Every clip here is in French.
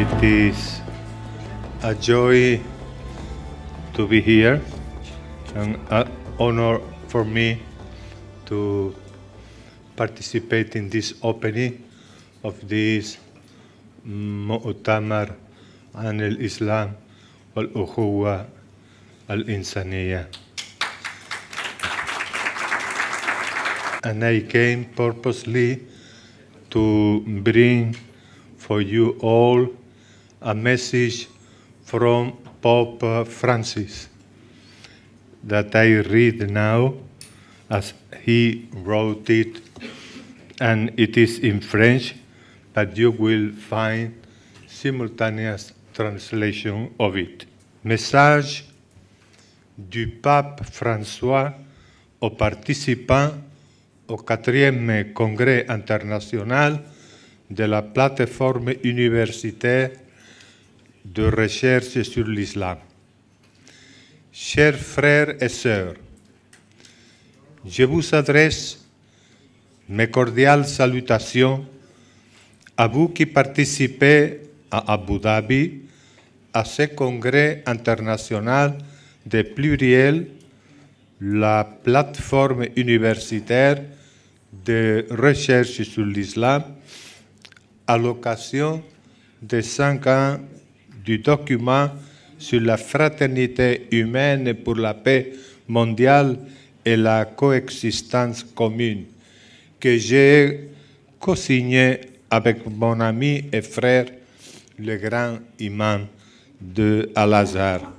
It is a joy to be here and an honor for me to participate in this opening of this مؤتمر عن الإسلام والأخوة الإنسانية. And I came purposely to bring for you all a message from Pope Francis that I read now as he wrote it, and it is in French, but you will find simultaneous translation of it. Message du pape François aux participants au 4e Congrès international de la plateforme universitaire de recherche sur l'islam. Chers frères et sœurs, je vous adresse mes cordiales salutations à vous qui participez à Abu Dhabi à ce congrès international de pluriel, la plateforme universitaire de recherche sur l'islam, à l'occasion des 5 ans du document sur la fraternité humaine pour la paix mondiale et la coexistence commune, que j'ai co-signé avec mon ami et frère, le grand imam de Al-Azhar,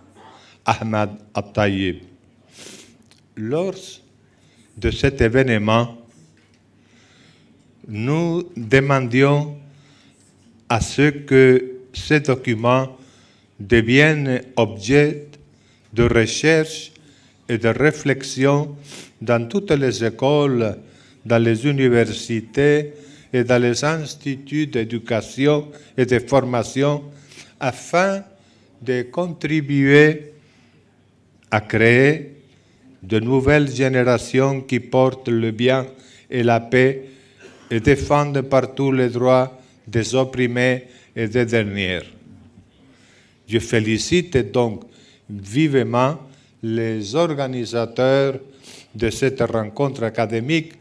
Ahmad Al-Tayyib. Lors de cet événement, nous demandions à ce que ce document devienne objet de recherche et de réflexion dans toutes les écoles, dans les universités et dans les instituts d'éducation et de formation, afin de contribuer à créer de nouvelles générations qui portent le bien et la paix et défendent partout les droits des opprimés et des derniers. Je félicite donc vivement les organisateurs de cette rencontre académique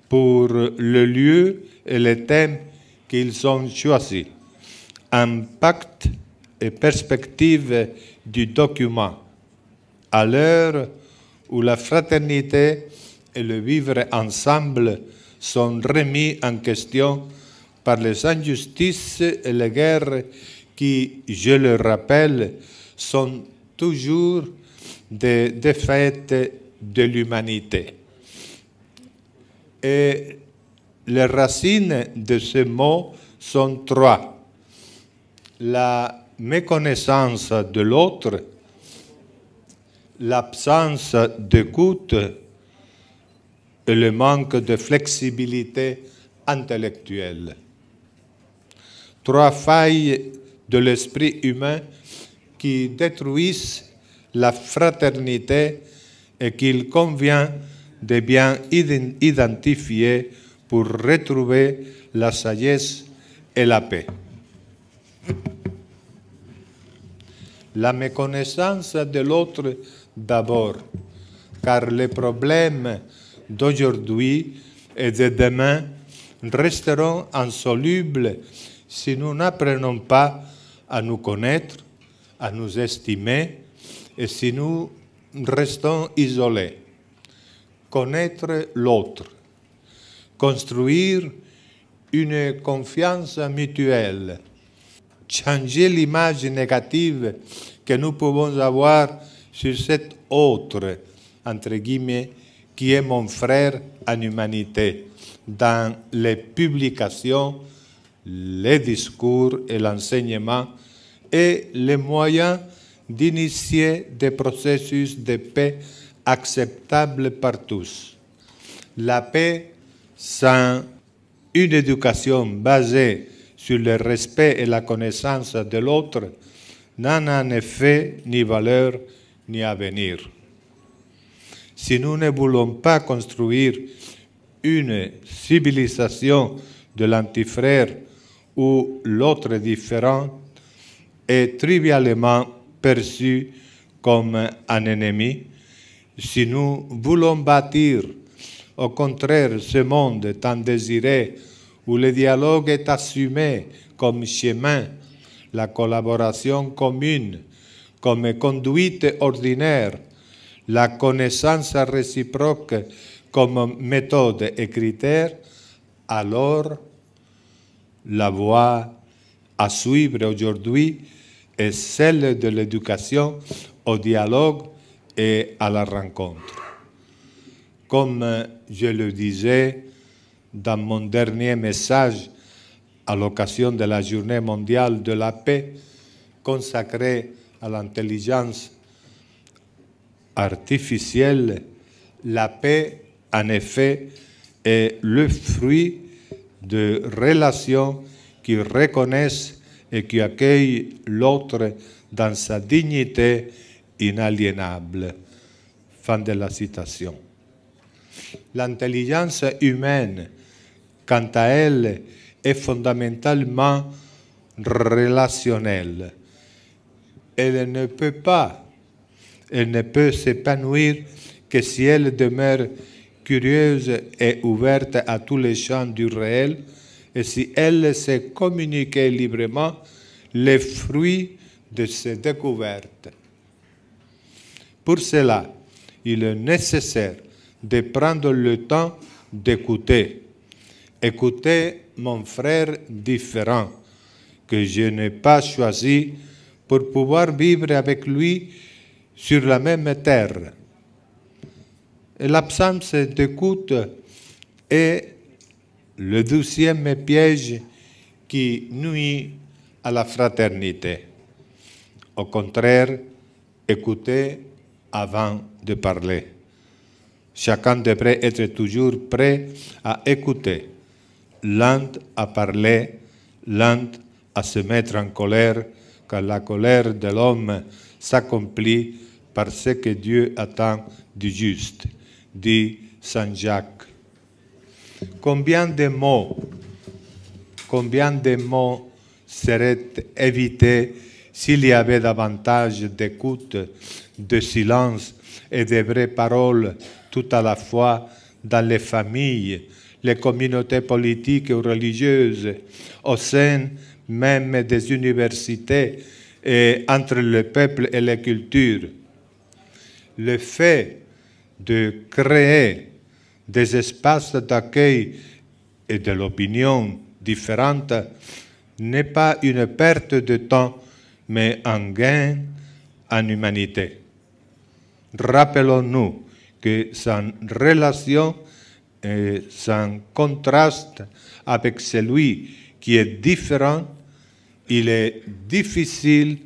pour le lieu et les thèmes qu'ils ont choisis. Impact et perspective du document. À l'heure où la fraternité et le vivre ensemble sont remis en question par les injustices et les guerres qui, je le rappelle, sont toujours des défaites de l'humanité. Et les racines de ce mot sont 3. La méconnaissance de l'autre, l'absence d'écoute et le manque de flexibilité intellectuelle. 3 failles de l'esprit humain qui détruisent la fraternité et qu'il convient de bien identifier pour retrouver la sagesse et la paix. La méconnaissance de l'autre d'abord, car les problèmes d'aujourd'hui et de demain resteront insolubles si nous n'apprenons pas à nous connaître, à nous estimer et si nous restons isolés. Connaître l'autre, construire une confiance mutuelle, changer l'image négative que nous pouvons avoir sur cet autre, entre guillemets, qui est mon frère en humanité, dans les publications, les discours et l'enseignement, et les moyens d'initier des processus de paix acceptables par tous. La paix sans une éducation basée sur le respect et la connaissance de l'autre n'a en effet ni valeur ni avenir. Si nous ne voulons pas construire une civilisation de l'antifrère où l'autre différent est trivialement perçu comme un ennemi. Si nous voulons bâtir, au contraire, ce monde tant désiré, où le dialogue est assumé comme chemin, la collaboration commune comme conduite ordinaire, la connaissance réciproque comme méthode et critère, alors la voie à suivre aujourd'hui est celle de l'éducation au dialogue et à la rencontre. Comme je le disais dans mon dernier message à l'occasion de la Journée mondiale de la paix consacrée à l'intelligence artificielle, la paix, en effet, est le fruit de relations qui reconnaissent et qui accueillent l'autre dans sa dignité inaliénable. Fin de la citation. L'intelligence humaine, quant à elle, est fondamentalement relationnelle. Elle ne peut s'épanouir que si elle demeure curieuse et ouverte à tous les champs du réel et si elle sait communiquer librement les fruits de ses découvertes. Pour cela, il est nécessaire de prendre le temps d'écouter. Écouter mon frère différent, que je n'ai pas choisi pour pouvoir vivre avec lui sur la même terre. Et l'absence d'écoute est le 12e piège qui nuit à la fraternité. Au contraire, écouter avant de parler. Chacun devrait être toujours prêt à écouter, lent à parler, lent à se mettre en colère, car la colère de l'homme s'accomplit par ce que Dieu attend du juste, dit Saint Jacques. Combien de mots seraient évités s'il y avait davantage d'écoute, de silence et de vraies paroles tout à la fois dans les familles, les communautés politiques ou religieuses, au sein même des universités et entre le peuple et les cultures. Le fait de créer des espaces d'accueil et de l'opinion différente n'est pas une perte de temps, mais un gain en humanité. Rappelons-nous que sans relation et sans contraste avec celui qui est différent, il est difficile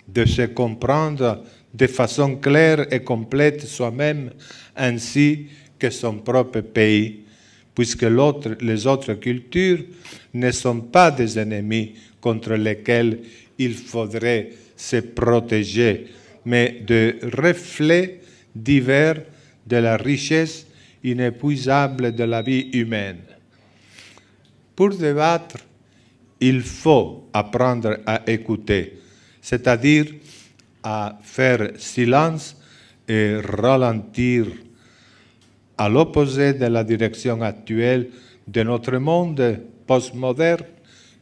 de se comprendre de façon claire et complète soi-même ainsi que son propre pays, puisque les autres cultures ne sont pas des ennemis contre lesquels il faudrait se protéger, mais de reflets divers de la richesse inépuisable de la vie humaine. Pour débattre, il faut apprendre à écouter, c'est-à-dire à faire silence et ralentir, à l'opposé de la direction actuelle de notre monde postmoderne,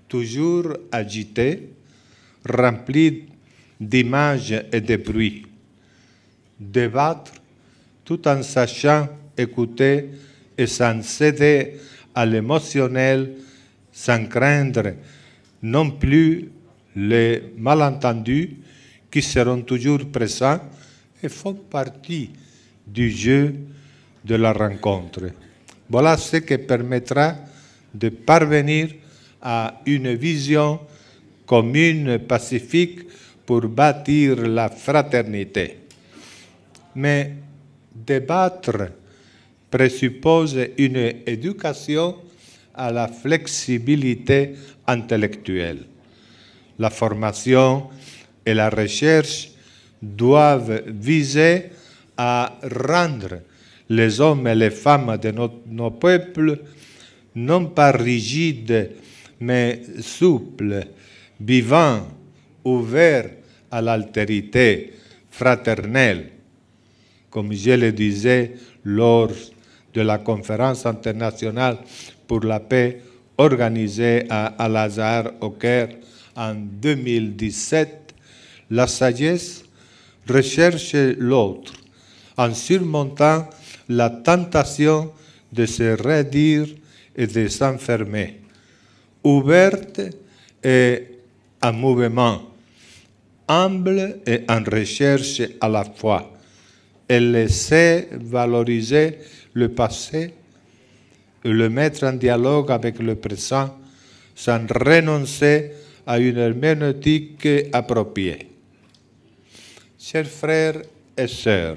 toujours agité, rempli d'images et de bruit. Débattre tout en sachant écouter et sans céder à l'émotionnel, sans craindre non plus les malentendus qui seront toujours présents et font partie du jeu de la rencontre. Voilà ce qui permettra de parvenir à une vision commune, pacifique, pour bâtir la fraternité. Mais débattre présuppose une éducation à la flexibilité intellectuelle. La formation et la recherche doivent viser à rendre les hommes et les femmes de nos peuples non pas rigides, mais souples, vivants, ouvert à l'altérité fraternelle, comme je le disais lors de la conférence internationale pour la paix organisée à Al-Azhar au Caire en 2017, la sagesse recherche l'autre en surmontant la tentation de se redire et de s'enfermer, ouverte et en mouvement, humble et en recherche à la fois. Elle sait valoriser le passé et le mettre en dialogue avec le présent sans renoncer à une herméneutique appropriée. Chers frères et sœurs,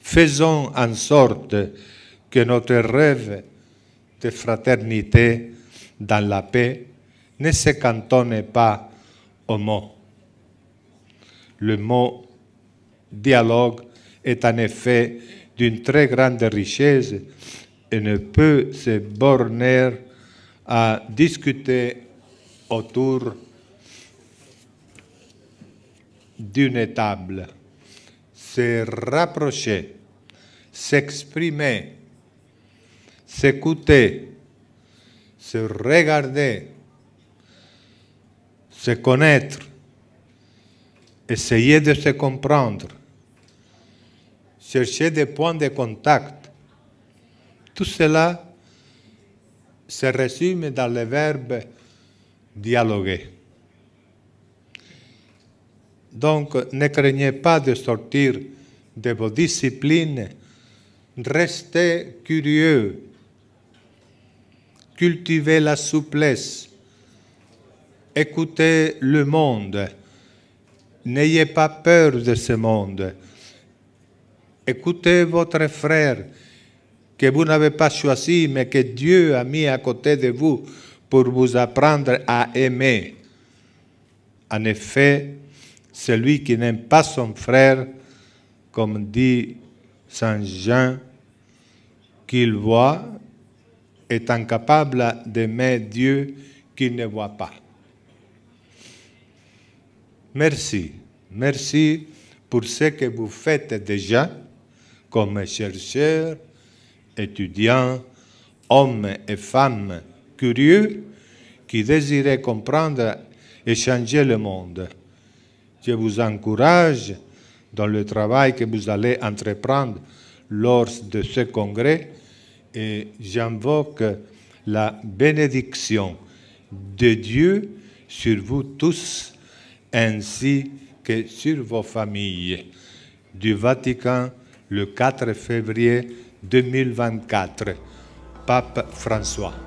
faisons en sorte que notre rêve de fraternité dans la paix ne se cantonne pas au mot. Le mot dialogue est en effet d'une très grande richesse et ne peut se borner à discuter autour d'une table, se rapprocher, s'exprimer, s'écouter, se regarder, se connaître, essayer de se comprendre, chercher des points de contact. Tout cela se résume dans le verbe dialoguer. Donc, ne craignez pas de sortir de vos disciplines, restez curieux, cultivez la souplesse, écoutez le monde, n'ayez pas peur de ce monde, écoutez votre frère que vous n'avez pas choisi, mais que Dieu a mis à côté de vous pour vous apprendre à aimer. En effet, celui qui n'aime pas son frère, comme dit Saint Jean, qu'il voit, est incapable d'aimer Dieu qu'il ne voit pas. Merci. Merci pour ce que vous faites déjà comme chercheurs, étudiants, hommes et femmes curieux qui désiraient comprendre et changer le monde. Je vous encourage dans le travail que vous allez entreprendre lors de ce congrès et j'invoque la bénédiction de Dieu sur vous tous ainsi que sur vos familles. Du Vatican, le 4 février 2024, Pape François.